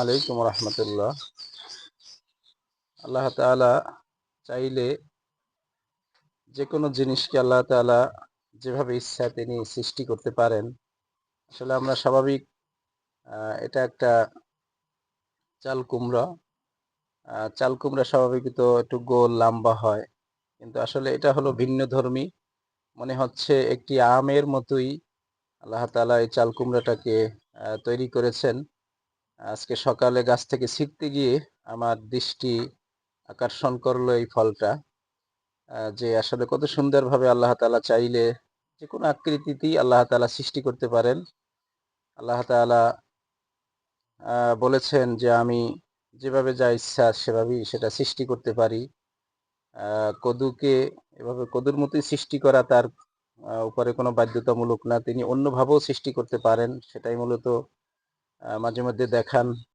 আলাইকুম রহমতুল্লাহ। আল্লাহ তাআলা চাইলে যে কোনো জিনিসকে আল্লাহ তাআলা যেভাবে ইচ্ছা তিনি সৃষ্টি করতে পারেন। আসলে আমরা স্বাভাবিক এটা একটা চাল কুমড়া। চাল কুমড়া স্বাভাবিকত একটু গোল লম্বা হয়, কিন্তু আসলে এটা হলো ভিন্নধর্মী। মনে হচ্ছে একটি আমের মতোই আল্লাহ তাআলা এই চাল কুমড়াটাকে তৈরি করেছেন। আজকে সকালে গাছ থেকে ছিঁড়তে গিয়ে আমার দৃষ্টি আকর্ষণ করলো এই ফলটা। যে আসলে কত সুন্দরভাবে আল্লাহ তাআলা চাইলে যেকোনো আকৃতিতেই আল্লাহ তাআলা সৃষ্টি করতে পারেন। আল্লাহ তাআলা বলেছেন যে আমি যেভাবে যা ইচ্ছা সেভাবেই সেটা সৃষ্টি করতে পারি। কদুকে এভাবে কদুর মতোই সৃষ্টি করা তার উপরে কোনো বাধ্যতামূলক না। তিনি অন্যভাবেও সৃষ্টি করতে পারেন। সেটাই মূলত মাঝে মধ্যে দেখান।